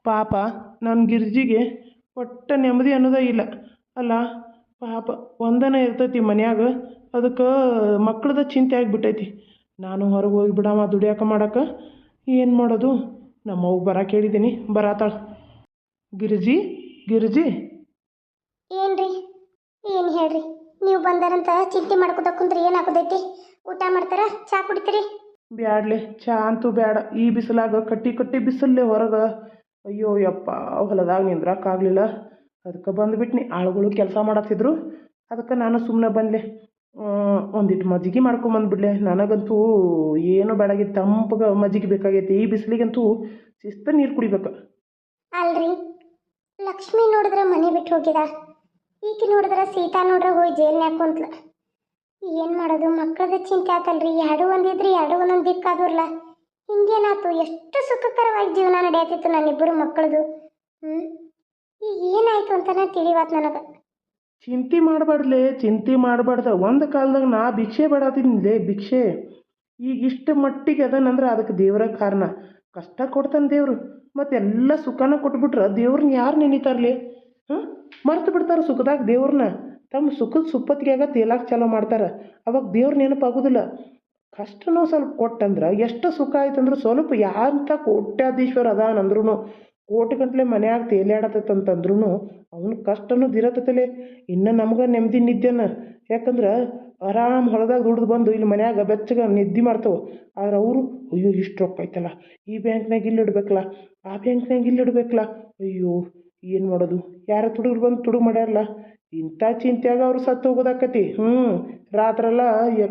ಪಾಪ ನನ್ನ ಗಿರ್ಜಿಗೆ ಒಟ್ಟ ನೆಮ್ಮದಿ ಅನ್ನೋದೇ ಇಲ್ಲ. ಅಲ್ಲ ಪಾಪ ಒಂದನೇ ಇರ್ತೈತಿ ಮನ್ಯಾಗ, ಅದಕ್ಕೆ ಮಕ್ಕಳದ ಚಿಂತೆ ಆಗಿಬಿಟ್ಟೈತಿ. ನಾನು ಹೊರಗೆ ಹೋಗಿ ಬಿಡವ ದುಡಿಯಾಕ ಮಾಡಕ್ಕೆ. ಏನು ಮಾಡೋದು? ನಮ್ಮವ್ವ ಬರಕ್ಕೆ ಹೇಳಿದ್ದೀನಿ, ಬರತ್ತಾಳ. ಗಿರ್ಜಿ ಗಿರ್ಜಿ ಏನ್ರಿ? ಏನು ಹೇಳ್ರಿ? ನೀವು ಬಂದಾರಂತ ಚಿಂತೆ ಮಾಡ್ಕೊತ ಕುಂತ್ರಿ ಏನಾಗೋದೈತಿ? ಊಟ ಮಾಡ್ತಾರ? ಚಾ ಕುಡಿತೀರಿ? ಬ್ಯಾಡ್ಲೆ, ಚಾ ಅಂತೂ ಬೇಡ. ಈ ಬಿಸಿಲಾಗ ಕಟ್ಟಿ ಕಟ್ಟಿ ಬಿಸಿಲೇ ಹೊರಗೆ. ಅಯ್ಯೋ ಯಪ್ಪ, ಹೊಲದಾಗ ನಿಂದ್ರಕ್ಕಾಗಲಿಲ್ಲ. ಅದಕ್ಕೆ ಬಂದುಬಿಟ್ನಿ. ಆಳುಗಳು ಕೆಲಸ ಮಾಡತ್ತಿದ್ರು, ಅದಕ್ಕೆ ನಾನು ಸುಮ್ಮನೆ ಬಂದ್ಲೆ. ಒಂದಿಟ್ಟು ಮಜ್ಜಿಗೆ ಮಾಡ್ಕೊಂಬಂದ್ಬಿಡ್ಲೆ. ನನಗಂತೂ ಏನೂ ಬೇಡಾಗಿತ್ತು, ತಂಪಗೆ ಮಜ್ಜಿಗೆ ಬೇಕಾಗೈತಿ. ಈ ಬಿಸಿಲಿಗಂತೂ ಶಿಸ್ತ ನೀರು ಕುಡಿಬೇಕು. ಅಲ್ರಿ, ಲಕ್ಷ್ಮಿ ನೋಡಿದ್ರೆ ಮನೆ ಬಿಟ್ಟು ಹೋಗಿದ, ಈಕೆ ನೋಡಿದ್ರೆ ಸೀತಾ ನೋಡ್ರೆ ಹೋಗಿ ಜೈಲ್ನ್ಯಾಗ ಕುಂತ್ಲ. ಏನು ಮಾಡೋದು? ಮಕ್ಕಳದ ಚಿಂತೆ ಆತಲ್ರಿ. ಎರಡು ಒಂದಿದ್ರಿ, ಎರಡು ಒಂದೊಂದು ದಿಕ್ಕಾದ್ರಲ್ಲ. ಹಿಂಗೇನಾಯ್ತು? ಎಷ್ಟು ಸುಖಕರವಾಗಿ ಜೀವನ ನಡೆಯತ್ತಿತ್ತು ನನ್ನಿಬ್ಬರು ಮಕ್ಕಳದು. ಈಗ ಏನಾಯ್ತು ಅಂತಾನೆ ತಿಳಿವಾತ್ ನನಗೆ. ಚಿಂತೆ ಮಾಡಬಾರ್ದ್ಲೆ, ಚಿಂತೆ ಮಾಡಬಾರ್ದ. ಒಂದು ಕಾಲದಾಗ ನಾ ಭಿಕ್ಷೆ ಬೇಡಾತಿದ್ನಿಲೆ, ಭಿಕ್ಷೆ. ಈಗ ಇಷ್ಟು ಮಟ್ಟಿಗೆ ಅದನಂದ್ರೆ ಅದಕ್ಕೆ ದೇವರ ಕಾರಣ. ಕಷ್ಟ ಕೊಡ್ತಾನೆ ದೇವರು, ಮತ್ತು ಎಲ್ಲ ಸುಖನ ಕೊಟ್ಬಿಟ್ರೆ ದೇವ್ರನ್ನ ಯಾರು ನೆನೀತಾರಲಿ? ಮರ್ತು ಬಿಡ್ತಾರೆ ಸುಖದಾಗ ದೇವ್ರನ್ನ. ತಮ್ಮ ಸುಖದ ಸುಪ್ಪತ್ತಿಗೆಯಾಗ ತೇಲಾಕ ಚಾಲೋ ಮಾಡ್ತಾರೆ. ಅವಾಗ ದೇವ್ರ ನೆನಪಾಗೋದಿಲ್ಲ. ಕಷ್ಟನೂ ಸ್ವಲ್ಪ ಕೊಟ್ಟಂದ್ರೆ ಎಷ್ಟು ಸುಖ ಆಯ್ತಂದ್ರೆ ಸ್ವಲ್ಪ ಯಾಂಥ ಕೋಟ್ಯಾಧೀಶ್ವರ ಅದಾನಂದ್ರೂ, ಕೋಟಿ ಗಂಟ್ಲೆ ಮನ್ಯಾಗ ತೇಲಾಡತ್ತಂತಂದ್ರೂ ಅವನ ಕಷ್ಟನೂ ದಿರತ್ತಲೆ. ಇನ್ನು ನಮ್ಗೆ ನೆಮ್ಮದಿ ನಿದ್ದೆನ. ಯಾಕಂದ್ರೆ ಆರಾಮ್ ಹೊಲದಾಗ ದುಡ್ದು ಬಂದು ಇಲ್ಲಿ ಮನ್ಯಾಗ ಬೆಚ್ಚಗೆ ನಿದ್ದೆ ಮಾಡ್ತಾವೆ. ಆದ್ರೆ ಅವರು ಅಯ್ಯೋ ಇಷ್ಟು ರೊಕ್ಕ ಐತಲ್ಲ, ಈ ಬ್ಯಾಂಕ್ನಾಗ ಇಲ್ಲಿ ಇಡ್ಬೇಕಲ್ಲ, ಆ ಬ್ಯಾಂಕ್ನಾಗ ಇಲ್ಲಿ ಇಡ್ಬೇಕಲ್ಲ, ಅಯ್ಯೋ ಏನು ಮಾಡೋದು? ಯಾರ ತುಡುಗ್ರು ಬಂದು ತುಡುಗು ಮಾಡ್ಯಾರಲ್ಲ, ಇಂಥ ಚಿಂತೆಯಾಗ ಅವ್ರು ಸತ್ತು ಹೋಗೋದಾಕತಿ. ರಾತ್ರೆಲ್ಲ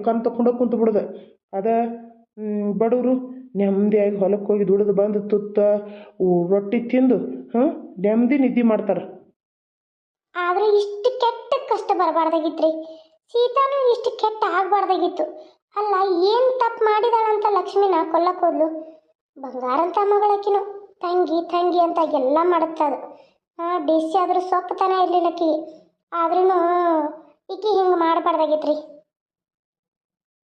ಕಣ್ ತಗೊಂಡೋಗಿ ಕುಂತು ಬಿಡೋದು. ಅದ ಬಡವರು ನೆಮ್ಮದಿಯಾಗಿ ಹೊಲಕ್ಕೆ ಹೋಗಿ ದುಡಿದು ಬಂದು ತುತ್ತ ರೊಟ್ಟಿ ತಿಂದು ನೆಮ್ಮದಿ ನಿದ್ದೆ ಮಾಡ್ತಾರೆ. ಆದ್ರೆ ಇಷ್ಟು ಕೆಟ್ಟ ಕಷ್ಟ ಬರಬಾರ್ದಾಗಿತ್ರಿ. ಸೀತಾನು ಇಷ್ಟು ಕೆಟ್ಟ ಆಗಬಾರ್ದಾಗಿತ್ತು. ಅಲ್ಲ, ಏನು ತಪ್ಪು ಮಾಡಿದಾಳಂತ ಲಕ್ಷ್ಮಿನ ಕೊಲ್ಲಕ್ಕೆ ಹೋದ್ಲು? ಬಂಗಾರಂತ ಮಗಳಕಿನು ತಂಗಿ ತಂಗಿ ಅಂತ ಎಲ್ಲ ಮಾಡುತ್ತೆ ಅದು. ಡಿಸಿ ಆದ್ರೂ ಸೊಕ್ಕತನ ಇರ್ಲಿಲ್ಲಕ್ಕಿ. ಆದ್ರೂ ಈಕಿ ಹಿಂಗೆ ಮಾಡಬಾರ್ದಾಗಿತ್ರಿ.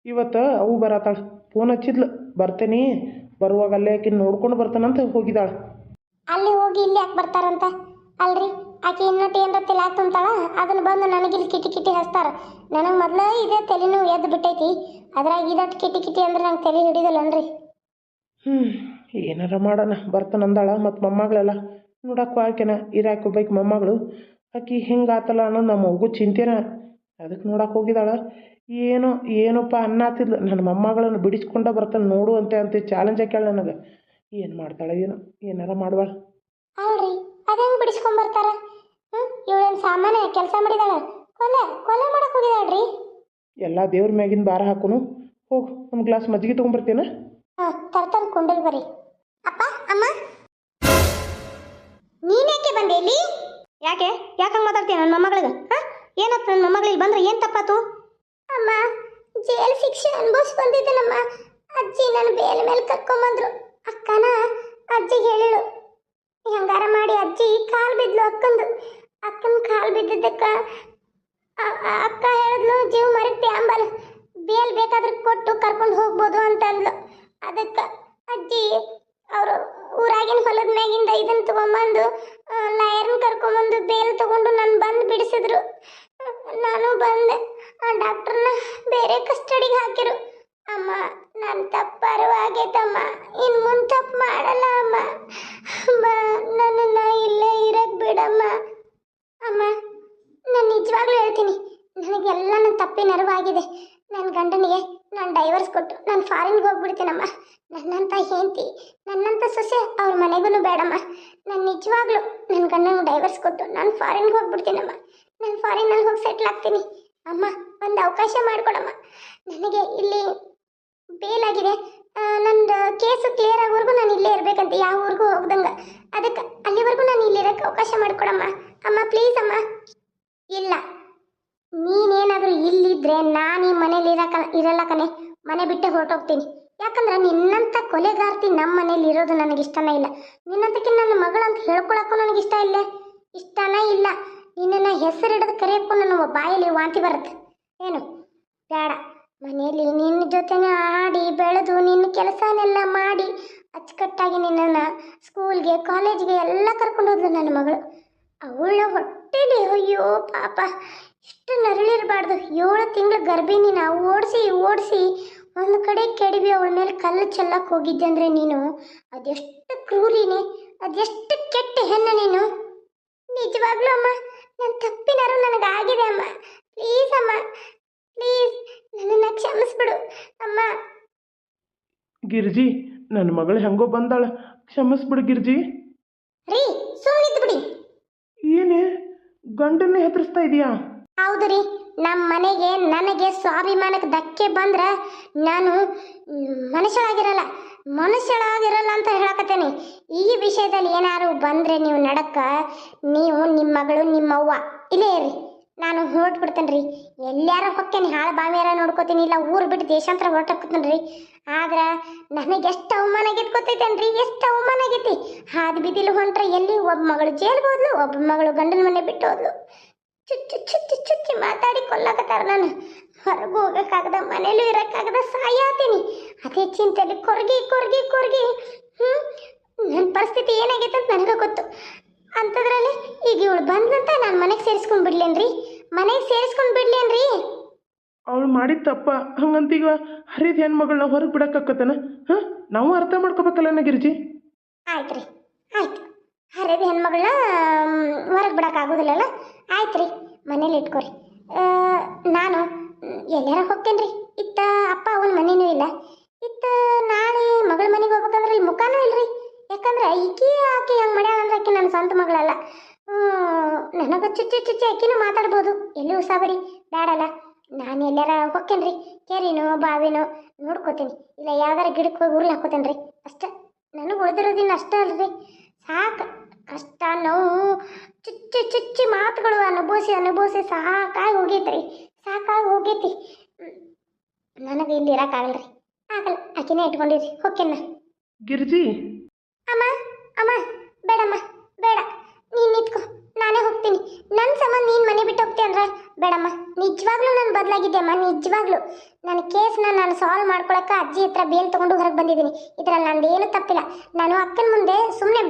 ಇವತ್ತು ಅವು ಬರತ್ತಾಳ, ಫೋನ್ ಹಚ್ಚಿದ್ಲು, ಬರ್ತೇನೆ ಬರುವಾಗ ಅಲ್ಲೇ ಆಕಿನ ನೋಡ್ಕೊಂಡು ಬರ್ತಾನಂತ ಹೋಗಿದ್ದಾಳೆ. ಅಲ್ಲಿ ಹೋಗಿ ಇಲ್ಲಿ ಯಾಕೆ ಬರ್ತಾರಂತ? ಅಲ್ರಿ, ಆಕೆ ಇನ್ನೊಟ್ಟು ಏನರ ತಲೆ ತುಂಬ್ತಾಳ, ಅದನ್ನು ಬಂದು ನನಗಿಲ್ಲಿ ಕಿಟಿ ಕಿಟಿ ಹಚ್ತಾರ. ನನಗೆ ಮೊದಲು ಇದೇ ತಲೆನೂ ಎದ್ದು ಬಿಟ್ಟೈತಿ, ಅದ್ರಾಗ ಇದಟ್ಟು ಕಿಟಿ ಕಿಟಿ ಅಂದ್ರೆ ನಂಗೆ ತಲೆ ಹಿಡಿದಲ್ಲನ್ರಿ. ಏನಾರ ಮಾಡೋಣ, ಬರ್ತಾನಂದಾಳ. ಮತ್ತು ಮೊಮ್ಮಗಳೆಲ್ಲ ನೋಡಕ್ಕೂ ಆಕೆನ ಇರಾಕೆ ಒಬ್ಬಾಕಿ ಮೊಮ್ಮಗಳು. ಆಕಿ ಹಿಂಗಾತಲ್ಲ ಅನ್ನೋದು ನಮ್ಮ ಮಗು ಚಿಂತೆನ. ಅದಕ್ಕೆ ನೋಡಕ್ಕೆ ಹೋಗಿದ್ದಾಳ. ಏನಪ್ಪ ಅನ್ನತ್ತಿದ್ಲು, ನನ್ನ ಮೊಮ್ಮಗಳನ್ನು ಬಿಡಿಸ್ಕೊಂಡ ಬರ್ತಾನೆ ನೋಡು ಅಂತ ಚಾಲೆಂಜ್ ಹಾಕ್ಯಾಳ ನನಗೆ. ಏನು ಮಾಡ್ತಾಳೆ ಏನೋ, ಏನಾರ ಮಾಡುವಾಳ. ಅಲ್ರಿ, ಅದೇನು ಬಿಡಿಸ್ಕೊಂಬರ್ತಾರ? ಇವಳೇನು ಸಾಮಾನ್ಯ ಕೆಲಸ ಮಾಡಿದಾಳ? ಕೊಲೆ ಕೊಲೆ ಮಾಡಕ್ಕೆ ಹೋಗಿದಾಳ್ರಿ. ಎಲ್ಲ ದೇವ್ರ ಮ್ಯಾಗಿನ ಭಾರ ಹಾಕೋನು. ಹೋಗು, ಒಂದು ಗ್ಲಾಸ್ ಮಜ್ಜಿಗೆ ತೊಗೊಂಬರ್ತೇನೆ. ತರ್ತನ್ ಕೊಂಡಲ್ ಬರಿ. ಅಪ್ಪ, ಅಮ್ಮ, ನೀನೇಕೆ ಬಂದೆ ಇಲ್ಲಿ? ಯಾಕಂಗೆ ಮಾತಾಡ್ತೀಯ ನನ್ನ ಮೊಮ್ಮಗಳಿಗೆ? ಏನಪ್ಪ, ನನ್ನ ಮೊಮ್ಮಗಳಿಗೆ ಬಂದ್ರೆ ಏನು ತಪ್ಪಾತು? ಅಮ್ಮ, ಜೈಲ್ ಶಿಕ್ಷೆ ಅನುಭವಿಸಿ ಬಂದಿದ್ದೇನಮ್ಮ. ಅಜ್ಜಿ ನನ್ನ ಬೇಲ ಮೇಲೆ ಕರ್ಕೊಂಬಂದ್ರು. ಅಕ್ಕನ ಅಜ್ಜಿಗೆ ಹೇಳಿಳು, ಹೆಂಗಾರ ಮಾಡಿ ಅಜ್ಜಿ ಕಾಲು ಬಿದ್ಲು ಅಕ್ಕಂದು. ಅಕ್ಕನ ಕಾಲು ಬಿದ್ದಿದ್ದಕ್ಕೆ ಅಕ್ಕ ಹೇಳಿದ್ಲು, ಜೀವ ಮರಕ್ಕೆ ಅಂಬಲ್ ಬೇಲ್ ಬೇಕಾದ್ರೆ ಕೊಟ್ಟು ಕರ್ಕೊಂಡು ಹೋಗ್ಬೋದು ಅಂತ ಅಂದ್ಲು. ಅದಕ್ಕೆ ಅಜ್ಜಿ ಅವರು ಊರಾಗಿನ ಹೊಲದ ಮ್ಯಾಗಿಂದ ಇದನ್ನು ತೊಗೊಂಬಂದು ಲಾಯರ್ನ ಕರ್ಕೊಂಬಂದು ಬೇಲ್ ತೊಗೊಂಡು ನಾನು ಬಂದು ಬಿಡಿಸಿದ್ರು. ನಾನು ಬಂದೆ. ಆ ಡಾಕ್ಟ್ರನ್ನ ಬೇರೆ ಕಸ್ಟಡಿಗೆ ಹಾಕಿರು. ಅಮ್ಮ, ನನ್ನ ತಪ್ಪಾರು ಆಗೈತಮ್ಮ, ಇನ್ನು ಮುಂದೆ ತಪ್ಪು ಮಾಡಲ್ಲ ಅಮ್ಮ. ಅಮ್ಮ, ನನ್ನನ್ನು ಇಲ್ಲೇ ಇರಕ್ಕೆ ಬಿಡಮ್ಮ. ಅಮ್ಮ, ನಾನು ನಿಜವಾಗ್ಲೂ ಹೇಳ್ತೀನಿ, ನನಗೆಲ್ಲ ನನ್ನ ತಪ್ಪಿನ ಅರಿವಾಗಿದೆ. ನನ್ನ ಗಂಡನಿಗೆ ನಾನು ಡೈವರ್ಸ್ ಕೊಟ್ಟು ನಾನು ಫಾರಿನ್ಗೆ ಹೋಗ್ಬಿಡ್ತೀನಮ್ಮ. ನನ್ನಂಥ ಹೆಂಡತಿ, ನನ್ನಂಥ ಸೊಸೆ ಅವ್ರ ಮನೆಗೂ ಬೇಡಮ್ಮ. ನಾನು ನಿಜವಾಗ್ಲೂ ನನ್ನ ಗಂಡನಿಗೆ ಡೈವರ್ಸ್ ಕೊಟ್ಟು ನಾನು ಫಾರಿನ್ಗೆ ಹೋಗ್ಬಿಡ್ತೀನಮ್ಮ. ನಾನು ಫಾರಿನಲ್ಲಿ ಹೋಗಿ ಸೆಟ್ಲ್ ಆಗ್ತೀನಿ. ಅಮ್ಮ, ಒಂದು ಅವಕಾಶ ಮಾಡಿಕೊಡಮ್ಮ. ನನಗೆ ಇಲ್ಲಿ ಬೇಲಾಗಿದೆ. ನಂದು ಕೇಸು ಕ್ಲಿಯರ್ ಆಗೋವರೆಗೂ ನಾನು ಇಲ್ಲೇ ಇರಬೇಕಂತ, ಯಾವ ಊರಿಗೂ ಹೋಗ್ದಂಗೆ. ಅದಕ್ಕೆ ಅಲ್ಲಿವರೆಗೂ ನಾನು ಇಲ್ಲಿರೋಕ್ಕೆ ಅವಕಾಶ ಮಾಡಿಕೊಡಮ್ಮ. ಅಮ್ಮ, ಪ್ಲೀಸ್ ಅಮ್ಮ. ಇಲ್ಲ, ನೀನೇನಾದರೂ ಇಲ್ಲಿದ್ದರೆ ನಾನು ಈ ಮನೇಲಿ ಇರಲ್ಲ ಕಣೆ. ಮನೆ ಬಿಟ್ಟೆ ಹೊರಟೋಗ್ತೀನಿ. ಯಾಕಂದ್ರೆ ನಿನ್ನಂಥ ಕೊಲೆಗಾರ್ತಿ ನಮ್ಮ ಮನೇಲಿ ಇರೋದು ನನಗೆ ಇಷ್ಟನೇ ಇಲ್ಲ. ನಿನ್ನಂತಕ್ಕೆ ನನ್ನ ಮಗಳಂತ ಹೇಳ್ಕೊಳಕ್ಕೂ ನನಗೆ ಇಷ್ಟನೇ ಇಲ್ಲ. ನಿನ್ನನ್ನು ಹೆಸರಿಡೋದು ಕರೆಯೋಕ್ಕೂ ನನ್ನ ಬಾಯಲ್ಲಿ ವಾಂತಿ ಬರುತ್ತೆ. ಏನು ಬೇಡ. ಮನೆಯಲ್ಲಿ ನಿನ್ನ ಜೊತೆನೇ ಆಡಿ ಬೆಳೆದು ನಿನ್ನ ಕೆಲಸನೆಲ್ಲ ಮಾಡಿ ಅಚ್ಚುಕಟ್ಟಾಗಿ ನಿನ್ನನ್ನು ಸ್ಕೂಲ್ಗೆ ಕಾಲೇಜ್ಗೆ ಎಲ್ಲ ಕರ್ಕೊಂಡು ಹೋದ್ಲು ನನ್ನ ಮಗಳು. ಅವಳ ಹೊಟ್ಟೆಲಿ ಅಯ್ಯೋ ಪಾಪ ಇಷ್ಟು ನರಳಿರಬಾರ್ದು. 7 ತಿಂಗಳ ಗರ್ಭಿಣಿ ನಾವು ಓಡಿಸಿ ಒಂದು ಕಡೆ ಕೆಡವಿ ಅವಳ ಮೇಲೆ ಕಲ್ಲು ಚೆಲ್ಲಕ್ಕೆ ಹೋಗಿದ್ದೆ ಅಂದರೆ ನೀನು ಅದೆಷ್ಟು ಕ್ರೂರಿನೇ, ಅದೆಷ್ಟು ಕೆಟ್ಟ ಹೆಣ್ಣು ನೀನು. ನಿಜವಾಗ್ಲೂ ಅಮ್ಮ, ನನ್ನ ತಪ್ಪಿನಾರು ನನಗಾಗಿದೆ ಅಮ್ಮ. ಪ್ಲೀಸ್ ಅಮ್ಮ, ಪ್ಲೀಸ್ ನನ್ನನ್ನು ಕ್ಷಮಿಸ್ಬಿಡು ಅಮ್ಮ. ಗಿರ್ಜಿ, ನನ್ನ ಮಗಳು ಹೆಂಗೋ ಬಂದಾಳ, ಕ್ಷಮಿಸ್ಬಿಡು ಗಿರ್ಜಿ. ರೀ ಸುಮ್ಮನಿದ್ದು ಬಿಡಿ. ಏನೇ ಗಂಡನ್ನೇ ಹೆದರ್ಸ್ತಾ ಇದೀಯಾ? ಹೌದು ರೀ, ನಮ್ಮ ಮನೆಗೆ ನನಗೆ ಸ್ವಾಭಿಮಾನಕ್ಕೆ ಧಕ್ಕೆ ಬಂದ್ರೆ ನಾನು ಮನುಷ್ಯಳಾಗಿರಲ್ಲ ಅಂತ ಹೇಳಕತ್ತೇನೆ. ಈ ವಿಷಯದಲ್ಲಿ ಏನಾರು ಬಂದರೆ ನೀವು ನಡಕ್ಕ, ನೀವು ನಿಮ್ಮ ಮಗಳು ನಿಮ್ಮವ್ವ ಇಲ್ಲೇ ಇರಿ. ನಾನು ಹೊರಟ್ಬಿಡ್ತೇನೆ ರೀ. ಎಲ್ಲಾರ ಹೊಕ್ಕೇನೆ ಹಾಳು ಬಾವಿಯಾರ ನೋಡ್ಕೋತೀನಿ, ಇಲ್ಲ ಊರು ಬಿಟ್ಟು ದೇಶಾಂತರ ಹೊರಟೋಗ್ತೇನೆ ರೀ. ಆದ್ರೆ ನನಗೆ ಎಷ್ಟು ಅವಮಾನ ಆಗೈತೆ ಗೊತ್ತೈತೇನು ರೀ, ಎಷ್ಟು ಅವಮಾನ ಆಗೈತಿ. ಹಾದಿ ಬಿದ್ದಿಲು ಹೊಂಟ್ರೆ ಎಲ್ಲಿ ಒಬ್ಬ ಮಗಳು ಜೈಲ್ಗೆ ಹೋದ್ಲು, ಒಬ್ಬ ಮಗಳು ಗಂಡನ ಮನೆ ಬಿಟ್ಟು ಹೋದ್ಲು. ಚುಚ್ಚಿ ಮಾತಾಡಿ ಕೊಲ್ಲಕತ್ತಾರ. ನಾನು ಹೊರಗೆ ಹೋಗೋಕ್ಕಾಗದ, ಮನೇಲೂ ಇರೋಕ್ಕಾಗದ, ಸಾಯಾತೀನಿ. ಅದೇ ಚಿಂತೆಯಲ್ಲಿ ಕೊರ್ಗಿ ನನ್ನ ಪರಿಸ್ಥಿತಿ ಏನಾಗೈತೆ ಅಂತ ನನಗೆ ಗೊತ್ತು. ಅಂಥದ್ರಲ್ಲಿ ಈಗ ಇವಳು ಬಂದಂತ ನಾನು ಮನೆಗೆ ಸೇರಿಸ್ಕೊಂಡು ಬಿಡ್ಲೇನ್ರಿ? ಅವಳು ಮಾಡಿದ ತಪ್ಪ. ಹಂಗಂತೀಗ ಹರಿದ ಹೆಣ್ಮಗಳನ್ನ ಹೊರಗೆ ಬಿಡಕ್ಕಾಕತ್ತನ? ಹಾಂ, ನಾವು ಅರ್ಥ ಮಾಡ್ಕೋಬೇಕಲ್ಲ ಗಿರ್ಜಿ. ಆಯ್ತು ರೀ, ಆಯ್ತು. ಹರಿದ ಹೆಣ್ಮಗಳನ್ನ ಹೊರಗೆ ಬಿಡೋಕ್ಕಾಗೋದಿಲ್ಲಲ್ಲ, ಆಯ್ತು ರೀ, ಮನೇಲಿ ಇಟ್ಕೊರಿ. ನಾನು ಎಲ್ಲಾರ ಹೋಗ್ತೇನೆ ರೀ. ಇತ್ತ ಅಪ್ಪ ಅವನ ಮನೇನೂ ಇಲ್ಲ, ಇತ್ತ ನಾಳೆ ಮಗಳ ಮನೆಗೆ ಹೋಗ್ಬೇಕಂದ್ರೆ ಇಲ್ಲಿ ಮುಖಾನೂ ಇಲ್ರಿ. ಯಾಕಂದ್ರೆ ಆಕೆ ಹಂಗೆ ಮಾಡ್ಯಾಳ ಅಂದ್ರೆ ಆಕೆ ನನ್ನ ಸ್ವಂತ ಮಗಳಲ್ಲ. ನನಗೆ ಚುಚ್ಚಿ ಆಕಿನೂ ಮಾತಾಡ್ಬೋದು. ಎಲ್ಲಿ ಉಸಾಬರಿ ಬೇಡಲ್ಲ. ನಾನು ಎಲ್ಲಾರ ಹೋಗ್ತೇನೆ ರೀ, ಕೆರಿನೋ ಬಾವಿನೋ ನೋಡ್ಕೋತೀನಿ, ಇಲ್ಲ ಯಾವ್ದಾರ ಗಿಡಕ್ಕೆ ಹೋಗಿ ಉರುಳು ಹಾಕೋತೇನೆ ರೀ. ಅಷ್ಟೇ, ನನಗೆ ಉಳಿದಿರೋದಿನ್ನ ಅಷ್ಟೇ ಅಲ್ರಿ. ಸಾಕು, ಕಷ್ಟ ನೋವು ಚುಚ್ಚಿ ಮಾತುಗಳು ಅನುಭವಿಸಿ ಸಾಕಾಗಿ ಹೋಗೈತಿ. ನನಗೆ ಇಲ್ಲಿ ಇರೋಕ್ಕಾಗಲ್ರಿ, ಆಗಲ್ಲ. ಆಕಿನೇ ಇಟ್ಕೊಂಡಿರಿ, ಹೋಗ್ತೇನೆ ಗಿರ್ಜಿ. ಅಮ್ಮ ಬೇಡಮ್ಮ, ಬೇಡ, ನೀನು ನಿಂತ್ಕೊ, ನಾನೇ ಹೋಗ್ತೀನಿ. ನನ್ನ ಸಂಬಂಧ ನೀನು ಮನೆ ಬಿಟ್ಟು ಹೋಗ್ತೀಯ ಅಂದ್ರೆ ಬೇಡಮ್ಮ. ನಿಜವಾಗ್ಲೂ ನಾನು ಬದಲಾಗಿದ್ದೆ ಅಮ್ಮ, ನಿಜವಾಗ್ಲೂ. ನನ್ನ ಕೇಸ್ನ ನಾನು ಸಾಲ್ವ್ ಮಾಡ್ಕೊಳಕ್ಕೆ ಅಜ್ಜಿ ಹತ್ರ ಬೇಲ್ ತೊಗೊಂಡು ಹೊರಗೆ ಬಂದಿದ್ದೀನಿ. ಇದರಲ್ಲಿ ನಂದೇನು ತಪ್ಪಿಲ್ಲ. ನಾನು ಅಕ್ಕನ ಮುಂದೆ ಸುಮ್ಮನೆ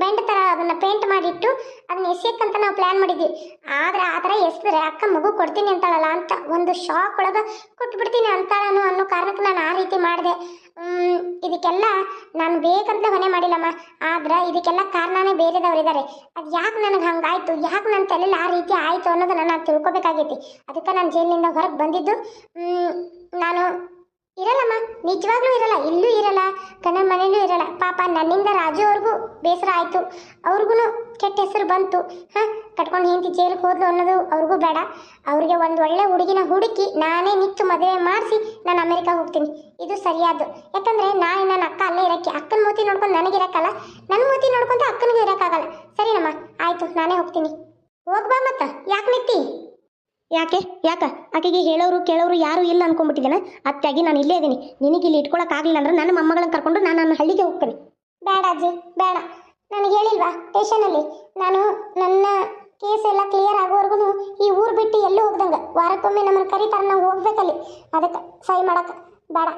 ಬೆಂಡ್ ಥರ ಅದನ್ನು ಪೇಂಟ್ ಮಾಡಿಟ್ಟು ಅದನ್ನ ಎಸೆಯಕ್ಕಂತ ನಾವು ಪ್ಲ್ಯಾನ್ ಮಾಡಿದ್ವಿ. ಆದರೆ ಆ ಥರ ಎಸೆದ್ರೆ ಅಕ್ಕ ಮಗು ಕೊಡ್ತೀನಿ ಅಂತಾಳಲ್ಲ ಅಂತ ಒಂದು ಶಾಕ್ ಒಳಗೆ ಕೊಟ್ಬಿಡ್ತೀನಿ ಅಂತಾಳನು ಅನ್ನೋ ಕಾರಣಕ್ಕೆ ನಾನು ಆ ರೀತಿ ಮಾಡಿದೆ. ಇದಕ್ಕೆಲ್ಲ ನಾನು ಬೇಕಂತಲೇ ಹೊಣೆ ಮಾಡಿಲ್ಲಮ್ಮ. ಆದ್ರೆ ಇದಕ್ಕೆಲ್ಲ ಕಾರಣನೇ ಬೇರೆದವರಿದ್ದಾರೆ. ಅದು ಯಾಕೆ ನನಗೆ ಹಂಗಾಯ್ತು, ಯಾಕೆ ನನ್ನ ತಲೆಯಲ್ಲಿ ಆ ರೀತಿ ಆಯಿತು ಅನ್ನೋದನ್ನು ನಾನು ತಿಳ್ಕೊಬೇಕಾಗೈತಿ. ಅದಕ್ಕೆ ನಾನು ಜೈಲಿನಿಂದ ಹೊರಗೆ ಬಂದಿದ್ದು. ನಾನು ಇರಲ್ಲಮ್ಮ, ನಿಜವಾಗ್ಲೂ ಇರಲ್ಲ, ಇಲ್ಲೂ ಇರಲ್ಲ, ಕಣ್ಣನ ಮನೇಲೂ ಇರಲ್ಲ. ಪಾಪ ನನ್ನಿಂದ ರಾಜು ಅವ್ರಿಗೂ ಬೇಸರ ಆಯಿತು, ಅವ್ರಿಗೂ ಕೆಟ್ಟ ಹೆಸರು ಬಂತು. ಕಟ್ಕೊಂಡು ಹಿಂದಿ ಜೈಲಿಗೆ ಹೋದ್ಲು ಅನ್ನೋದು ಅವ್ರಿಗೂ ಬೇಡ. ಅವ್ರಿಗೆ ಒಂದು ಒಳ್ಳೆ ಹುಡುಗಿನ ಹುಡುಕಿ ನಾನೇ ನಿಂತು ಮದುವೆ ಮಾಡಿಸಿ ನಾನು ಅಮೆರಿಕ ಹೋಗ್ತೀನಿ. ಇದು ಸರಿಯಾದ್ದು. ಯಾಕಂದರೆ ನನ್ನ ಅಕ್ಕ ಅಲ್ಲೇ ಇರೋಕ್ಕೆ, ಅಕ್ಕನ ಮೂತಿ ನೋಡ್ಕೊಂಡು ನನಗಿರೋಕ್ಕಲ್ಲ, ನನ್ನ ಮೂತಿ ನೋಡ್ಕೊಂತ ಅಕ್ಕನಿಗೂ ಇರೋಕ್ಕಾಗಲ್ಲ. ಸರಿನಮ್ಮ, ಆಯಿತು, ನಾನೇ ಹೋಗ್ತೀನಿ. ಹೋಗ್ಬಾ ಮತ್ತೆ, ಯಾಕೆ ನಿಂತಿ? ಯಾಕೆ ಆಕೆಗೆ ಹೇಳೋರು ಕೇಳೋರು ಯಾರೂ ಇಲ್ಲ ಅನ್ಕೊಂಡ್ಬಿಟ್ಟಿದ್ದೇನೆ. ಅತ್ತಾಗಿ ನಾನು ಇಲ್ಲೇ ಇದ್ದೀನಿ. ನಿನಗೆ ಇಲ್ಲಿ ಇಟ್ಕೊಳಕ್ಕಾಗಲಿಲ್ಲ ಅಂದ್ರೆ ನನ್ನ ಮೊಮ್ಮಗಳನ್ನ ಕರ್ಕೊಂಡು ನಾನು ನನ್ನ ಹಳ್ಳಿಗೆ ಹೋಗ್ತೇನೆ. ಬೇಡ ಅಜ್ಜಿ, ಬೇಡ. ನನಗೆ ಹೇಳಿಲ್ವಾ ಸ್ಟೇಷನಲ್ಲಿ, ನಾನು ನನ್ನ ಕೇಸ್ ಎಲ್ಲ ಕ್ಲಿಯರ್ ಆಗೋವರೆಗೂ ಈ ಊರು ಬಿಟ್ಟು ಎಲ್ಲೂ ಹೋಗ್ದಂಗೆ. ವಾರಕ್ಕೊಮ್ಮೆ ನಮ್ಮನ್ನು ಕರೀತಾರೆ, ನಾವು ಹೋಗ್ಬೇಕಲ್ಲಿ. ಅದಕ್ಕೆ ಸಹಿ ಮಾಡಕ್ಕೆ ಬೇಡ.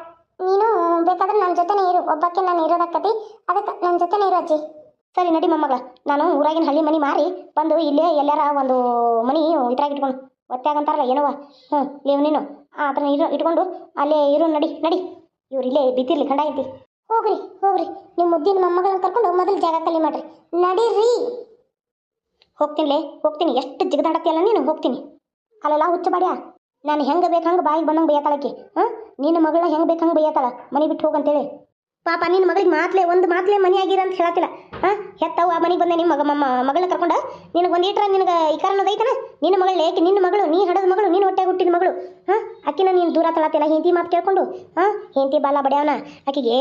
ನೀನು ಬೇಕಾದ್ರೆ ನನ್ನ ಜೊತೆನೇ ಇರು, ಒಬ್ಬಕ್ಕೆ ನಾನು ಇರೋದಕ್ಕತಿ. ಅದಕ್ಕೆ ನನ್ನ ಜೊತೆನೇ ಇರು ಅಜ್ಜಿ. ಸರಿ ನಡಿ ಮೊಮ್ಮಗಳ, ನಾನು ಊರಾಗಿನ ಹಳ್ಳಿ ಮನೆ ಮಾರಿ ಬಂದು ಇಲ್ಲೇ ಎಲ್ಲಾರ ಒಂದು ಮನೆ ಇದ್ರಾಗ ಇಟ್ಕೊಂಡು ಒತ್ತಾಗಂತಾರಲ್ಲ ಏನವ, ನೀವು ನೀನು ಆ ಥರ ಇಟ್ಕೊಂಡು ಅಲ್ಲೇ ಇರು. ನಡಿ ಇವ್ರು ಇಲ್ಲೇ ಬಿದ್ದಿರ್ಲಿ, ಗಂಡ ಐತಿ. ಹೋಗ್ರಿ ನಿಮ್ಮ ಮುದ್ದಿನ ಮೊಮ್ಮಗಳನ್ನ ಕರ್ಕೊಂಡು ಮೊದಲು ಜಾಗ ಖಾಲಿ ಮಾಡ್ರಿ. ನಡೀರಿ. ಹೋಗ್ತೀನಿ. ಎಷ್ಟು ಜಿಗದಾಡತ್ತೆಲ್ಲ ನೀನು. ಹೋಗ್ತೀನಿ. ಅಲ್ಲೆಲ್ಲ ಹುಚ್ಚ ಬಾಡ್ಯಾ, ನಾನು ಹೆಂಗೆ ಬೇಕು ಹಂಗೆ ಬಾಯಿಗೆ ಬಂದಂಗೆ ಬೈಯತ್ತಾಳಕ್ಕೆ. ನಿನ್ನ ಮಗಳನ್ನ ಹೆಂಗೆ ಬೇಕು ಹಂಗೆ ಬೈಯತ್ತಾಳ, ಮನೆ ಬಿಟ್ಟು ಹೋಗಂತೇಳಿ. ಪಾಪ ನಿನ್ನ ಮಗಳಿಗೆ ಒಂದು ಮಾತಲೇ ಮನೆ ಆಗಿರ ಅಂತ ಹೇಳತ್ತಿಲ್ಲ. ಹೆತ್ತವು ಆ ಮನೆಗೆ ಬಂದೆ ನಿಮ್ಮ ಮಗಳನ್ನ ಕರ್ಕೊಂಡು ನಿನಗೆ ಒಂದು ಈಟ್ರ ನಿನಗೆ ಈ ಕಾರಣದ ಐತನ. ನಿನ್ನ ಮಗಳೇ ಏಕೆ, ನಿನ್ನ ಮಗಳು, ನೀ ಹಡದ ಮಗಳು, ನೀನು ಹೊಟ್ಟೆ ಹುಟ್ಟಿದ ಮಗಳು. ಅಕ್ಕಿನ ನೀನು ದೂರ ತಳತ್ತಿಲ್ಲ ಹೆಂಡತಿ ಮಾತು ಕೇಳ್ಕೊಂಡು. ಹೆಂಡತಿ ಬಾಲ ಬಡ್ಯಾವನ ಆಕಿಗೆ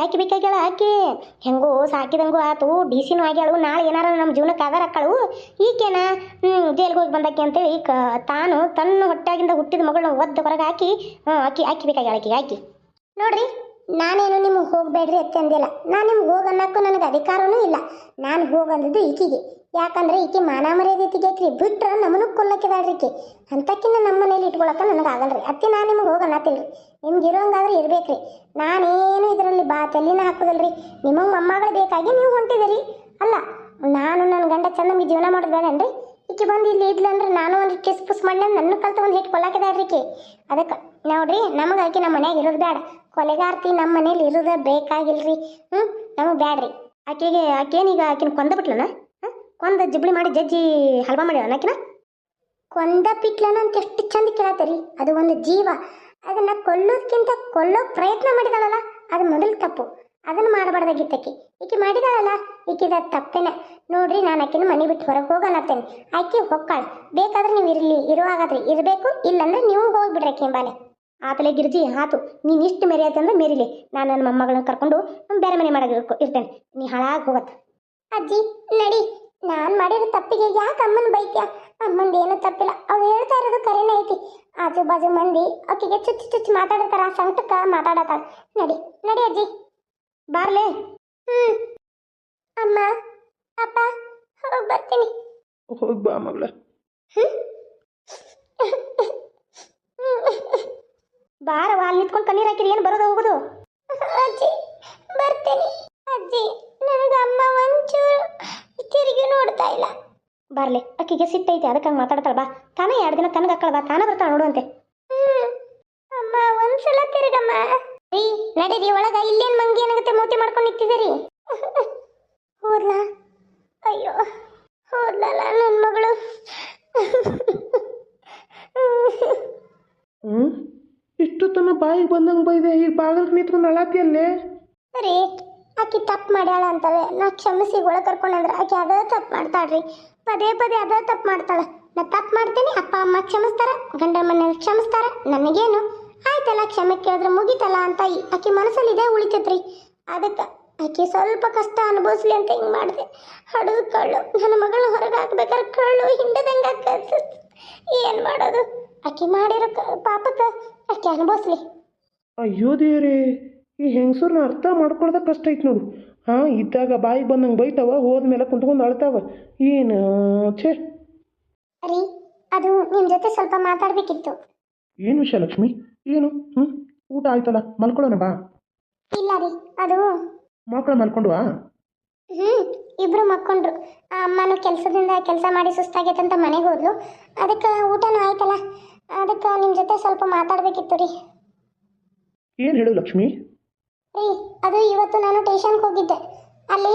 ಆಕಿ ಬೇಕಾಗ್ಯಾಳ. ಆಕೆ ಹೆಂಗೋ ಸಾಕಿದಂಗೂ ಆತು, ಡಿಸಿನೂ ಆಗ್ಯಾಳು. ನಾಳೆ ಏನಾರ ನಮ್ಮ ಜೀವನಕ್ಕೆ ಆಧಾರ ಹಾಕಾಳು. ಈಕೇನ ಜೈಲಿಗೆ ಹೋಗಿ ಬಂದಾಕಿ ಅಂತೇಳಿ ತಾನು ತನ್ನ ಹೊಟ್ಟೆಗಿಂದ ಹುಟ್ಟಿದ ಮಗಳನ್ನ ಒದ್ದು ಹೊರಗೆ ಹಾಕಿ ಆಕಿ ಬೇಕಾಗ್ಯಾಳ. ಆಕಿ ನೋಡ್ರಿ, ನಾನೇನು ನಿಮಗೆ ಹೋಗಬೇಡ್ರಿ ಅಂದಿಲ್ಲ. ನಾನು ನಿಮ್ಗೆ ಹೋಗನ್ನಕ್ಕೂ ನನಗೆ ಅಧಿಕಾರವೂ ಇಲ್ಲ. ನಾನು ಹೋಗಂದಿದ್ದು ಈಕಿಗೆ. ಯಾಕಂದ್ರೆ ಈಕೆ ಮಾನ ಮರ್ಯಾದೆ ತೆಗಿಯಕ್ರಿ ಬಿಟ್ರೆ ನಮ್ಮನ್ನು ಕೊಲ್ಲಕ್ಕಿದಾಳ್ರಿ ಈಕೆ. ಅಂಥಕ್ಕಿನ್ನ ನಮ್ಮ ಮನೇಲಿ ಇಟ್ಕೊಳಕ್ಕೆ ನನಗೆ ಆಗಲ್ರಿ. ಅತ್ತಿ ನಾನು ನಿಮ್ಗೆ ಹೋಗನ್ನತ್ತಿಲ್ರಿ. ನಿಮ್ಗೆ ಇರೋಂಗಾದ್ರೆ ಇರ್ಬೇಕ್ರಿ. ನಾನೇನು ಇದರಲ್ಲಿ ತಲೆನ ಹಾಕೋದಲ್ರಿ. ನಿಮಗೆ ಮೊಮ್ಮಗಳು ಬೇಕಾಗಿ ನೀವು ಹೊಂಟಿದಿರಿ ಅಲ್ಲ. ನಾನು ನನ್ನ ಗಂಡ ಚಂದಮ್ಗೆ ಜೀವನ ಮಾಡೋದು ಬೇಡನ್ರಿ. ಈಕೆ ಬಂದು ಇಲ್ಲಿ ಇದ್ಲಂದ್ರೆ ನಾನು ಒಂದು ಕಿಸ್ ಪುಸ್ ಮಾಡಿ ನನ್ನ ಕಲ್ತು ಒಂದು ಹಿಟ್ಟು ಕೊಲ್ಲಾಕಿದಾಡ್ರಿಕೆ. ಅದಕ್ಕೆ ನೋಡ್ರಿ, ನಮಗೆ ಆಕೆ ನಮ್ಮ ಮನ್ಯಾಗ ಇರೋದು ಬೇಡ. ಕೊಲೆಗಾರ್ತಿ ನಮ್ಮ ಮನೇಲಿ ಇರೋದು ಬೇಕಾಗಿಲ್ರಿ. ನಮಗೆ ಬೇಡ್ರಿ. ಆಕೇನೀಗ ಆಕಿನ ಕೊಂದ ಬಿಟ್ಲನ? ಕೊಂದ ಜಿಬ್ಳಿ ಮಾಡಿ ಜಜ್ಜಿ ಹಲ್ವಾ ಮಾಡ್ಯಾಳ ಆಕಿನ? ಕೊಂದ ಪಿಟ್ಲನ ಅಂತ ಎಷ್ಟು ಚಂದ ಕೇಳತ್ತರಿ. ಅದು ಒಂದು ಜೀವ. ಅದನ್ನ ಕೊಲ್ಲೋದಕ್ಕಿಂತ ಕೊಲ್ಲೋ ಪ್ರಯತ್ನ ಮಾಡಿದಾಳಲ್ಲ, ಅದು ಮೊದಲು ತಪ್ಪು. ಅದನ್ನು ಮಾಡಬಾರ್ದಾಗಿತ್ತಕ್ಕೆ. ಈಕೆ ಮಾಡಿದಾಳಲ್ಲ, ಈಕಿದ ತಪ್ಪೇನೆ ನೋಡ್ರಿ. ನಾನು ಆಕಿನ ಮನೆ ಬಿಟ್ಟು ಹೊರಗೆ ಹೋಗಲ್ಲತ್ತೇನೆ. ಆಕೆ ಹೊಕ್ಕಾಳು. ಬೇಕಾದ್ರೆ ನೀವು ಇರುವಾಗಾದ್ರಿ ಇರಬೇಕು, ಇಲ್ಲಂದ್ರೆ ನೀವು ಹೋಗ್ಬಿಡ್ರಿ ಆಕೆ ಬಾಲೆ. ಆತಲೆ ಗಿರ್ಜಿ ಆತು. ನೀನು ಇಷ್ಟು ಮೆರೆಯತ್ತಂದ್ರೆ ಮೆರಿಲಿ. ನಾನು ನನ್ನ ಮೊಮ್ಮಗಳನ್ನ ಕರ್ಕೊಂಡು ಬೇರೆ ಮನೆ ಮಾಡಕ್ಕೆ ಇರ್ತೇನೆ. ನೀ ಹಾಳಾಗಿ ಹೋಗತ್ತ. ಅಜ್ಜಿ ನಡಿ. ನಾನು ಮಾಡಿರೋ ತಪ್ಪಿಗೆ ಯಾಕೆ ಅಮ್ಮನ ಬೈತ್ಯ? ಅಮ್ಮಂದು ಏನೂ ತಪ್ಪಿಲ್ಲ. ಅವಳು ಹೇಳ್ತಾ ಇರೋದು ಕರೆನೇ ಐತಿ. ಆಜು ಬಾಜು ಮಂದಿ ಆಕೆಗೆ ಚುಚ್ಚಿ ಚುಚ್ಚಿ ಮಾತಾಡ್ತಾರ. ಆ ಸಂಕಟಕ್ಕೆ ಮಾತಾಡತ್ತಾಳ. ನಡಿ ನಡಿ ಅಜ್ಜಿ, ಬಾರ್ಲೆ. ಅಮ್ಮ ಅಪ್ಪ ಹೋಗಿ ಬರ್ತೀನಿ. ಹೋಗಿ ಬಾ ಮಗಳ. ಬಾರವ, ಅಲ್ಲಿ ನಿಂತ್ಕೊಂಡು ಕಣ್ಣೀರು ಹಾಕಿರಿ. ಏನು ಬರೋದು ಹೋಗೋದು? ಅಜ್ಜಿ ಬರ್ತೀನಿ. ಅಜ್ಜಿ ನನಗೆ ಅಮ್ಮ ಒಂಚೂರು ತಿರುಗಿ ನೋಡ್ತಾ ಇಲ್ಲ. ಬರ್ಲಿ, ಅಕ್ಕಿಗೆ ಸಿಟ್ಟೈತಿ, ಅದಕ್ಕೆ ಹಂಗೆ ಮಾತಾಡ್ತಾಳ. ಬಾ, ತಾನೇ 2 ದಿನ ತನಗೆ ಅಕ್ಕಳ. ಬಾ, ತಾನೇ ಬರ್ತಾಳ ನೋಡುವಂತೆ. ಅಮ್ಮ ಒಂದ್ಸಲ ತಿರುಗಮ್ಮ. ರೀ ನಡೀರಿ ಒಳಗ. ಇಲ್ಲೇನು ಮಂಗಿ ಏನಾಗುತ್ತೆ ಮೂತಿ ಮಾಡ್ಕೊಂಡು ನಿಂತಿದ್ದೀರಿ? ಹೋದ್ಲಾ? ಅಯ್ಯೋ ಹೋದ್ಲಲ್ಲ ನನ್ನ ಮಗಳು. ಇಷ್ಟು ತನ್ನ ಬಾಯಿಗೆ ಬಂದಂಗೆ ಬೈದೆ, ಈಗ ಬಾಗಿಲಿಗೆ ನಿಂತ್ಕೊಂಡು ಅಳಾತಿಯಲ್ಲೇ. ಸರಿ, ಆಕಿ ತಪ್ಪು ಮಾಡ್ಯಾಳ ಅಂತಾರೆ. ನಾ ಕ್ಷಮಿಸಿ ಒಳ ಕರ್ಕೊಂಡ್ರೆ ಆಕೆ ಅದೇ ತಪ್ಪು ಮಾಡ್ತಾಳ್ರಿ. ಪದೇ ಪದೇ ಅದೇ ತಪ್ಪು ಮಾಡ್ತಾಳೆ. ನಾ ತಪ್ಪು ಮಾಡ್ತೀನಿ, ಅಪ್ಪ ಅಮ್ಮ ಕ್ಷಮಿಸ್ತಾರ, ಗಂಡನ ಮನೆಯವ್ರು ಕ್ಷಮಿಸ್ತಾರ. ನನಗೇನು ಆಯ್ತಲ್ಲ, ಕ್ಷಮೆ ಕೇಳಿದ್ರೆ ಮುಗಿತಲ್ಲ ಅಂತ ಆಕೆ ಮನಸ್ಸಲ್ಲಿ ಇದೇ ಉಳಿತೈತ್ರಿ. ಅದಕ್ಕೆ ಆಕೆ ಸ್ವಲ್ಪ ಕಷ್ಟ ಅನುಭವಿಸ್ಲಿ ಅಂತ ಹಿಂಗೆ ಮಾಡಿದೆ. ಹಡದು ಕಳ್ಳು ನನ್ನ ಮಗಳನ್ನ ಹೊರಗೆ ಹಾಕ್ಬೇಕಾದ್ರೆ ಕಳ್ಳು ಹಿಂಡದಂಗೆ ಹಾಕ. ಏನು ಮಾಡೋದು? ಆಕೆ ಮಾಡಿರೋ ಪಾಪಕ್ಕೆ ಆಕೆ ಅನುಭವಿಸ್ಲಿ. ಅಯ್ಯೋ ದೇವ್ರೇ, ಈ ಹೆಂಗಸೂರ್ನ ಅರ್ಥ ಮಾಡ್ಕೊಳ್ದ ಕಷ್ಟ ಐತೆ ನೋಡು. ಇದ್ದಾಗ ಬಾಯಿಗೆ ಬಂದಂಗೆ ಬೈತಾವ, ಹೋದ್ಮೇಲೆ ಕುಂತ್ಕೊಂಡು ಅಳ್ತಾವ. ಏನು ಛೇ. ರೀ, ಅದು ನಿಮ್ಮ ಜೊತೆ ಸ್ವಲ್ಪ ಮಾತಾಡಬೇಕಿತ್ತು. ಏನು ವಿಷಯ ಲಕ್ಷ್ಮಿ? ಏನು? ಊಟ ಆಯ್ತಲ್ಲ, ಮಲ್ಕೊಳ್ಳೋಣ ಬಾ. ಇಲ್ಲ ರೀ, ಅದು ಮಕ್ಕಳು ಮಲ್ಕೊಂಡ್ವಾ? ಇಬ್ರು ಮಕ್ಕೊಂಡ್ರು. ಆ ಅಮ್ಮನೂ ಕೆಲಸ ಮಾಡಿ ಸುಸ್ತಾಗೈತಂತ ಮನೆಗೆ ಹೋದ್ಲು. ಅದಕ್ಕೆ ಊಟನೂ ಆಯ್ತಲ್ಲ, ಅದಕ್ಕೆ ನಿಮ್ಮ ಜೊತೆ ಸ್ವಲ್ಪ ಮಾತಾಡಬೇಕಿತ್ತು ರೀ. ಏನು ಹೇಳು ಲಕ್ಷ್ಮಿ? ರೀ, ಅದು ಇವತ್ತು ನಾನು ಟೇಷನ್ಗೆ ಹೋಗಿದ್ದೆ. ಅಲ್ಲಿ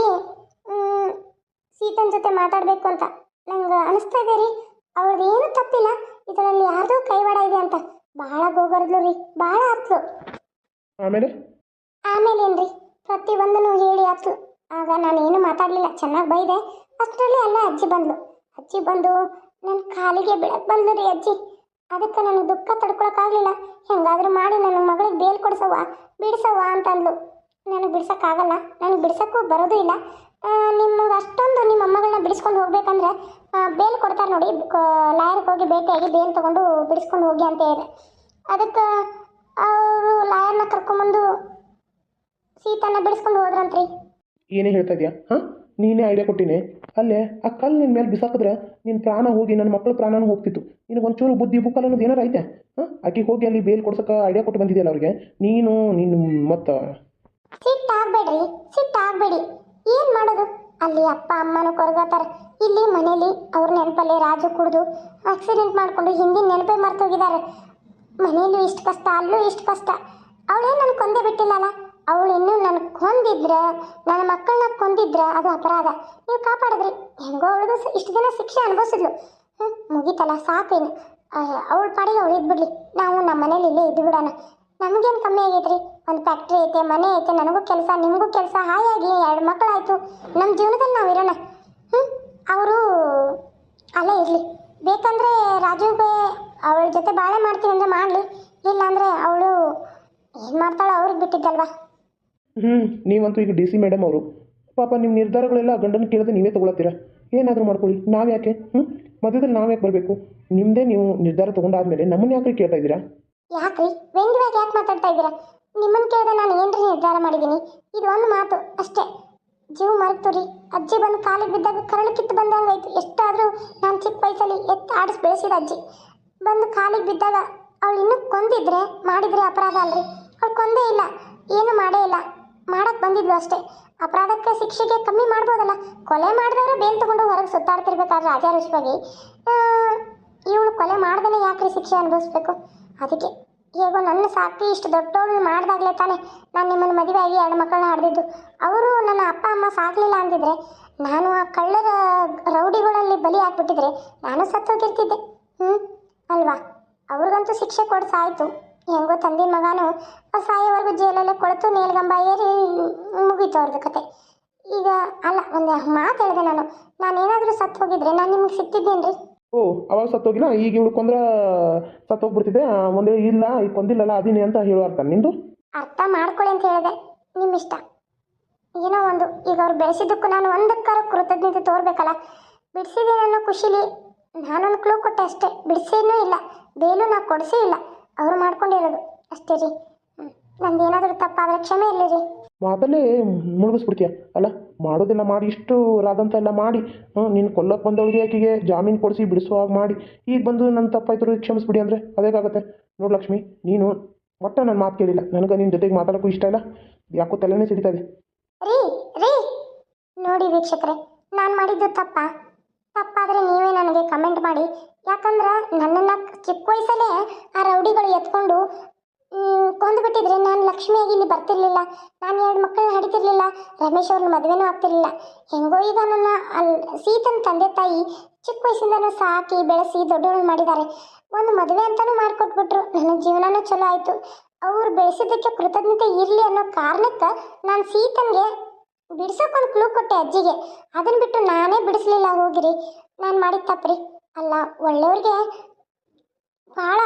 ಸೀತನ್ ಜೊತೆ ಮಾತಾಡಬೇಕು ಅಂತ ನಂಗೆ ಅನಿಸ್ತಾ ಇದೆ ರೀ. ಅವಳದ್ದು ಏನು ತಪ್ಪಿಲ್ಲ, ಇದರಲ್ಲಿ ಯಾರ್ದೋ ಕೈವಾಡ ಇದೆ ಅಂತ ಭಾಳ ಗೋಗರ್ದ್ಲು ರೀ, ಭಾಳ ಹತ್ಲು. ಆಮೇಲೇನ್ರಿ, ಪ್ರತಿಯೊಂದನ್ನು ಹೇಳಿ ಹತ್ಲು. ಆಗ ನಾನೇನು ಮಾತಾಡಲಿಲ್ಲ, ಚೆನ್ನಾಗಿ ಬೈದೆ. ಅಷ್ಟರಲ್ಲಿ ಅಲ್ಲ ಅಜ್ಜಿ ಬಂದು ನನ್ನ ಕಾಲಿಗೆ ಬಿಡಕ್ಕೆ ಬಂದ್ಲು ರೀ ಅಜ್ಜಿ. ಅದಕ್ಕೆ ನನಗೆ ದುಃಖ ತಡ್ಕೊಳಕ್ಕಾಗಲಿಲ್ಲ. ಹೆಂಗಾದ್ರೂ ಮಾಡಿ ನನ್ನ ಮಗಳಿಗೆ ಬೇಲ್ ಬಿಡಿಸವ್ವ ಅಂತ ಅಂದ್ಲು. ನನಗೆ ಬಿಡ್ಸೋಕ್ಕಾಗಲ್ಲ, ನನಗೆ ಬಿಡ್ಸೋಕ್ಕೂ ಬರೋದು ಇಲ್ಲ. ನಿಮಗೆ ಅಷ್ಟೊಂದು ನಿಮ್ಮ ಅಮ್ಮಗಳನ್ನ ಬಿಡಿಸ್ಕೊಂಡು ಹೋಗ್ಬೇಕಂದ್ರೆ ಬೇಲ್ ಕೊಡ್ತಾರೆ ನೋಡಿ, ಲಾಯರ್ಗೆ ಹೋಗಿ ಭೇಟಿಯಾಗಿ ಬೇಲ್ ತೊಗೊಂಡು ಬಿಡಿಸ್ಕೊಂಡು ಹೋಗಿ ಅಂತ ಹೇಳಿದೆ. ಅದಕ್ಕೆ ಅವರು ಲಾಯರ್ನ ಕರ್ಕೊಂಬಂದು ಸೀತನ್ನ ಬಿಡಿಸ್ಕೊಂಡು ಹೋದ್ರಂತ್ರಿ. ಏನೇ ಹೇಳ್ತಾ ಇದೆಯಾ? ನೀನೇ ಐಡಿಯಾ ಕೊಟ್ಟಿನಿ. ಅಲ್ಲೇ ಆ ಕಲ್ಲು ನಿನ್ನ ಮೇಲೆ ಬಿಸಾಕಿದ್ರೆ ನಿನ್ನ ಪ್ರಾಣ ಹೋಗಿ ನನ್ನ ಮಕ್ಕಳ ಪ್ರಾಣನೂ ಹೋಗ್ತಿತ್ತು. ನಿನಗೆ ಒಂಚೂರು ಬುದ್ಧಿ ಬುಕ್ಕಲ್ಲ ಅನ್ನೋದು ಏನಾರು ಐತೆ? ಆಕೆಗೆ ಹೋಗಿ ಅಲ್ಲಿ ಬೇಲ್ ಕೊಡ್ಸೋಕೆ ಐಡಿಯಾ ಕೊಟ್ಟು ಬಂದಿದೆಯಲ್ಲ ಅವ್ರಿಗೆ ನೀನು ಮತ್ತು ಸಿಟ್ಟಾಗಬೇಡಿ. ಏನು ಮಾಡೋದು? ಅಲ್ಲಿ ಅಪ್ಪ ಅಮ್ಮನೂ ಕೊರಗಾತಾರೆ, ಇಲ್ಲಿ ಮನೇಲಿ ಅವ್ರ ನೆನಪಲ್ಲಿ ರಾಜು ಕುಡಿದು ಆಕ್ಸಿಡೆಂಟ್ ಮಾಡಿಕೊಂಡು ಹಿಂದಿನ ನೆನಪೇ ಮರ್ತೋಗಿದ್ದಾರೆ. ಮನೇಲೂ ಇಷ್ಟು ಕಷ್ಟ, ಅಲ್ಲೂ ಇಷ್ಟು ಕಷ್ಟ. ಅವಳೇ ನನ್ನ ಕೊಂದೇ ಬಿಟ್ಟಿಲ್ಲಲ್ಲ. ಅವಳು ಇನ್ನೂ ನನ್ನ ಕೊಂದಿದ್ರೆ, ನನ್ನ ಮಕ್ಕಳನ್ನ ಕೊಂದಿದ್ರೆ ಅದು ಅಪರಾಧ. ನೀವು ಕಾಪಾಡಿದ್ರಿ. ಹೆಂಗೋ ಅವಳಿಗೂ ಇಷ್ಟು ದಿನ ಶಿಕ್ಷೆ ಅನುಭವಿಸಿದ್ಲು. ಮುಗೀತಲ್ಲ, ಸಾಕೇನು. ಅವಳ ಪಾಡಿಗೆ ಅವಳು ಇದ್ಬಿಡ್ಲಿ. ನಾವು ನಮ್ಮ ಮನೇಲಿ ಇಲ್ಲೇ ಇದ್ದು ಬಿಡೋಣ. ನಮಗೇನು ಕಮ್ಮಿ ಆಗೈತ್ರಿ? ಒಂದು ಫ್ಯಾಕ್ಟ್ರಿ ಐತೆ, ಮನೆ ಐತೆ, ನನಗೂ ಕೆಲಸ, ನಿಮಗೂ ಕೆಲಸ, ಹಾಯಾಗಿ 2 ಮಕ್ಕಳಾಯಿತು. ನಮ್ಮ ಜೀವನದಲ್ಲಿ ನಾವು ಇರೋಣ. ಅವರು ಅಲ್ಲೇ ಇರಲಿ. ಬೇಕಂದರೆ ರಾಜುಗೆ ಅವಳ ಜೊತೆ ಬಾಳೆ ಮಾಡ್ತೀನಿ ಅಂದರೆ ಮಾಡಲಿ, ಇಲ್ಲಾಂದರೆ ಅವಳು ಏನು ಮಾಡ್ತಾಳೋ ಅವ್ರಿಗೆ ಬಿಟ್ಟಿದ್ದಲ್ವಾ. ನೀವಂತೂ ಈಗ DC ಮೇಡಮ್ ಅವರು. ಪಾಪ ನಿಮ್ಮ ನಿರ್ಧಾರಗಳೆಲ್ಲ ಗಂಡನ ಕೇಳಿದ್ರೆ ನೀವೇ ತೊಗೊಳತ್ತೀರಾ. ಏನಾದರೂ ಮಾಡ್ಕೊಳ್ಳಿ, ನಾವು ಯಾಕೆ ಮಧ್ಯದಲ್ಲಿ ನಾವು ಯಾಕೆ ಬರಬೇಕು? ನಿಮ್ಮದೇ ನೀವು ನಿರ್ಧಾರ ತೊಗೊಂಡಾದ್ಮೇಲೆ ನಮ್ಮನ್ನು ಯಾಕೆ ಕೇಳ್ತಾ ಇದ್ದೀರಾ? ಯಾಕ್ರಿ ವ್ಯಂಗ್ಯವಾಗಿ ಯಾಕೆ ಮಾತಾಡ್ತಾ ಇದ್ದೀರಾ? ನಿಮ್ಮನ್ನು ಕೇಳಿದ್ರೆ ನಾನು ಏನ್ರಿ ನಿರ್ಧಾರ ಮಾಡಿದ್ದೀನಿ? ಇದು ಒಂದು ಮಾತು ಅಷ್ಟೇ. ಜೀವ ಮರೆತು ರೀ. ಅಜ್ಜಿ ಬಂದು ಕಾಲಿಗೆ ಬಿದ್ದಾಗ ಕರಳು ಕಿತ್ತು ಬಂದಂಗಾಯ್ತು. ಎಷ್ಟಾದರೂ ನಾನು ಚಿಕ್ಕ ವಯಸ್ಸಲ್ಲಿ ಎತ್ತು ಆಡಿಸಿ ಬೆಳೆಸಿದ ಅಜ್ಜಿ ಬಂದು ಕಾಲಿಗೆ ಬಿದ್ದಾಗ ಅವಳು ಇನ್ನೂ ಕೊಂದಿದ್ರೆ ಮಾಡಿದ್ರೆ ಅಪರಾಧ ಅಲ್ರಿ. ಅವಳು ಕೊಂದೇ ಇಲ್ಲ, ಏನು ಮಾಡೇ ಇಲ್ಲ, ಮಾಡಕ್ಕೆ ಬಂದಿದ್ಲು ಅಷ್ಟೇ. ಅಪರಾಧಕ್ಕೆ ಶಿಕ್ಷೆಗೆ ಕಮ್ಮಿ ಮಾಡ್ಬೋದಲ್ಲ. ಕೊಲೆ ಮಾಡಿದವರು ಬೇಲ್ ತಗೊಂಡು ಹೊರಗೆ ಸುತ್ತಾಡ್ತಿರ್ಬೇಕಾದ್ರೆ ರಾಜಾರುಷವಾಗಿ ಇವಳು ಕೊಲೆ ಮಾಡ್ದೇ ಯಾಕ್ರಿ ಶಿಕ್ಷೆ ಅನುಭವಿಸ್ಬೇಕು? ಅದಕ್ಕೆ ಹೇಗೋ ನನ್ನ ಸಾಕಿ ಇಷ್ಟು ದೊಡ್ಡವಳು ಮಾಡಿದಾಗಲೇ ತಾನೇ ನಾನು ನಿಮ್ಮನ್ನು ಮದುವೆ ಆಗಿ 2 ಮಕ್ಕಳನ್ನ ಹಡ್ದಿದ್ದು. ಅವರು ನನ್ನ ಅಪ್ಪ ಅಮ್ಮ ಸಾಕಲಿಲ್ಲ ಅಂದಿದ್ರೆ, ನಾನು ಆ ಕಳ್ಳರ ರೌಡಿಗಳಲ್ಲಿ ಬಲಿ ಹಾಕ್ಬಿಟ್ಟಿದ್ರೆ ನಾನು ಸತ್ತೋಗಿರ್ತಿದ್ದೆ. ಅಲ್ವಾ? ಅವ್ರಿಗಂತೂ ಶಿಕ್ಷೆ ಕೊಡು ಸಾಯ್ತು. ಹೆಂಗೋ ತಂದೆ ಮಗನೂ ಸಾಯೋವರೆಗೂ ಜೈಲಲ್ಲೇ ಕೊಳೆತು ನೇಲ್ಗಂಬ ಏರಿ ಮುಗೀತು ಅವ್ರದ್ದು ಕತೆ. ಈಗ ಅಲ್ಲ, ಒಂದು ಮಾತು ಹೇಳಿದೆ ನಾನೇನಾದರೂ ಸತ್ತು ಹೋಗಿದ್ರೆ ನಾನು ನಿಮ್ಗೆ ಸಿಗ್ತಿದ್ದೇನೆ ರೀ. ಓ, ಅವಾಗ ಸತ್ತೋಗಿಲ್ಲ, ಈಗ ಇವಳು ಕೊಂದ್ರ ಸತ್ತೋಗ್ಬಿಡ್ತಿದೆ. ಒಂದೇ ಇಲ್ಲ ಈಗ ಕೊಂದಿಲ್ಲಲ್ಲ ಅದೀನಿ ಅಂತ ಹೇಳೋ ಅರ್ಥ ನಿಂದು? ಅರ್ಥ ಮಾಡ್ಕೊಳ್ಳಿ ಅಂತ ಹೇಳಿದೆ, ನಿಮ್ಮ ಇಷ್ಟ. ಏನೋ ಒಂದು, ಈಗ ಅವ್ರು ಬೆಳೆಸಿದ್ದಕ್ಕೂ ನಾನು ಒಂದಕ್ಕಾರ ಕೃತಜ್ಞತೆ ತೋರ್ಬೇಕಲ್ಲ. ಬಿಡಿಸಿದ್ದೀನಿ ಅನ್ನೋ ಖುಷಿಲಿ ನಾನೊಂದು ಕ್ಲೂ ಕೊಟ್ಟೆ ಅಷ್ಟೇ. ಬಿಡಿಸೇನೂ ಇಲ್ಲ, ಬೇಲು ನಾ ಕೊಡಿಸೇ ಇಲ್ಲ, ಅವರು ಮಾಡ್ಕೊಂಡಿರೋದು ಅಷ್ಟೇ ರೀ. ನಂದೇನಾದರೂ ತಪ್ಪಾದರೆ ಕ್ಷಮೆ ಇರಲಿ ರೀ. ಮಾತಲ್ಲೇ ಮುಳುಗಿಸ್ಬಿಡ್ತೀಯ ಅಲ್ಲ? ಮಾಡೋದೆಲ್ಲ ಮಾಡಿ ಇಷ್ಟು ರಾದಂತ ಎಲ್ಲ ಮಾಡಿ ನೀನು ಕೊಲ್ಲಕ್ಕೆ ಬಂದವಳಿಗೆ ಆಕೆಗೆ ಜಾಮೀನು ಕೊಡಿಸಿ ಬಿಡಿಸುವಾಗ ಮಾಡಿ ಈಗ ಬಂದು ನನ್ನ ತಪ್ಪಾಯ್ತು ಕ್ಷಮಿಸ್ಬಿಡಿ ಅಂದರೆ ಅದೇಗಾಗುತ್ತೆ? ನೋಡು ಲಕ್ಷ್ಮಿ, ನೀನು ಒಟ್ಟು ನನ್ನ ಮಾತು ಕೇಳಿಲ್ಲ. ನನಗೆ ನಿನ್ನ ಜೊತೆಗೆ ಮಾತಾಡೋಕ್ಕೂ ಇಷ್ಟ ಇಲ್ಲ. ಯಾಕೋ ತಲೆನೇ ಸಿಡಿತದೆ. ರೀ ರೀ ನೋಡಿ ವೀಕ್ಷಕರೇ, ನಾನು ಮಾಡಿದ್ದು ತಪ್ಪಾದರೆ ನೀವೇ ನನಗೆ ಕಮೆಂಟ್ ಮಾಡಿ. ಯಾಕಂದ್ರೆ ನನ್ನನ್ನು ಚಿಕ್ಕ ವಯಸ್ಸಲ್ಲೇ ಆ ರೌಡಿಗಳು ಎತ್ಕೊಂಡು ಕೊಂದುಬಿಟ್ಟಿದ್ರೆ ನಾನು ಲಕ್ಷ್ಮಿಯಾಗಿ ಇಲ್ಲಿ ಬರ್ತಿರ್ಲಿಲ್ಲ. ನಾನು 2 ಮಕ್ಕಳನ್ನ ಹಡಿತಿರ್ಲಿಲ್ಲ. ರಮೇಶ್ ಅವ್ರನ್ನ ಮದುವೆನೂ ಆಗ್ತಿರ್ಲಿಲ್ಲ. ಹೆಂಗೋ ಈಗ ನನ್ನ ಸೀತನ ತಂದೆ ತಾಯಿ ಚಿಕ್ಕ ವಯಸ್ಸಿಂದನೂ ಸಾಕಿ ಬೆಳೆಸಿ ದೊಡ್ಡವಳು ಮಾಡಿದ್ದಾರೆ. ಒಂದು ಮದುವೆ ಅಂತಲೂ ಮಾಡಿಕೊಟ್ಬಿಟ್ರು. ನನ್ನ ಜೀವನನೂ ಚಲೋ ಆಯಿತು. ಅವ್ರು ಬೆಳೆಸಿದ್ದಕ್ಕೆ ಕೃತಜ್ಞತೆ ಇರಲಿ ಅನ್ನೋ ಕಾರಣಕ್ಕೆ ನಾನು ಸೀತನ್ಗೆ ಬಿಡ್ಸೋಕೊಂದು ಕ್ಲೂ ಕೊಟ್ಟೆ ಅಜ್ಜಿಗೆ. ಅದನ್ನು ಬಿಟ್ಟು ನಾನೇ ಬಿಡಿಸ್ಲಿಲ್ಲ. ಹೋಗಿರಿ, ನಾನು ಮಾಡಿದ ತಪ್ಪ್ರಿ. ಅಲ್ಲ, ಒಳ್ಳೆಯವ್ರಿಗೆ ಭಾಳ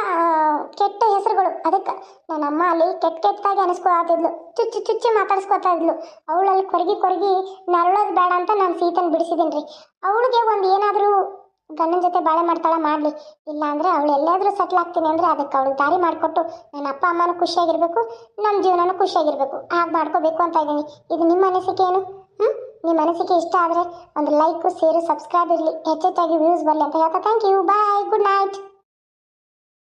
ಕೆಟ್ಟ ಹೆಸರುಗಳು. ಅದಕ್ಕೆ ನನ್ನ ಅಮ್ಮ ಅಲ್ಲಿ ಕೆಟ್ಟದಾಗಿ ಅನಿಸ್ಕೊತಿದ್ಲು, ಚುಚ್ಚಿ ಮಾತಾಡಿಸ್ಕೊತಾ ಇದ್ಲು. ಅವಳಲ್ಲಿ ಕೊರಗಿ ನರಳೋದು ಬೇಡ ಅಂತ ನಾನು ಸೀತನ ಬಿಡಿಸಿದ್ದೀನಿ ರೀ. ಅವಳಿಗೆ ಒಂದು ಏನಾದರೂ ಗಂಡನ ಜೊತೆ ಬಾಳೆ ಮಾಡ್ತಾಳೆ ಮಾಡಲಿ, ಇಲ್ಲ ಅಂದರೆ ಅವಳು ಎಲ್ಲಾದರೂ ಸೆಟ್ಲ್ ಆಗ್ತೀನಿ ಅಂದರೆ ಅದಕ್ಕೆ ಅವಳಿಗೆ ದಾರಿ ಮಾಡಿಕೊಟ್ಟು ನನ್ನ ಅಪ್ಪ ಅಮ್ಮನೂ ಖುಷಿಯಾಗಿರಬೇಕು, ನಮ್ಮ ಜೀವನನೂ ಖುಷಿಯಾಗಿರಬೇಕು, ಹಾಗೆ ಮಾಡ್ಕೋಬೇಕು ಅಂತ ಇದ್ದೀನಿ. ಇದು ನಿಮ್ಮ ಅನಿಸಿಕೆ ಏನು? ನಿಮ್ಮ ಅನಿಸಿಕೆ ಇಷ್ಟ ಆದರೆ ಒಂದು ಲೈಕು, ಶೇರು, ಸಬ್ಸ್ಕ್ರೈಬ್ ಇರಲಿ, ಹೆಚ್ಚೆಚ್ಚಾಗಿ ವ್ಯೂಸ್ ಬರಲಿ ಅಂತ ಹೇಳ್ತಾ thank you, bye, good night.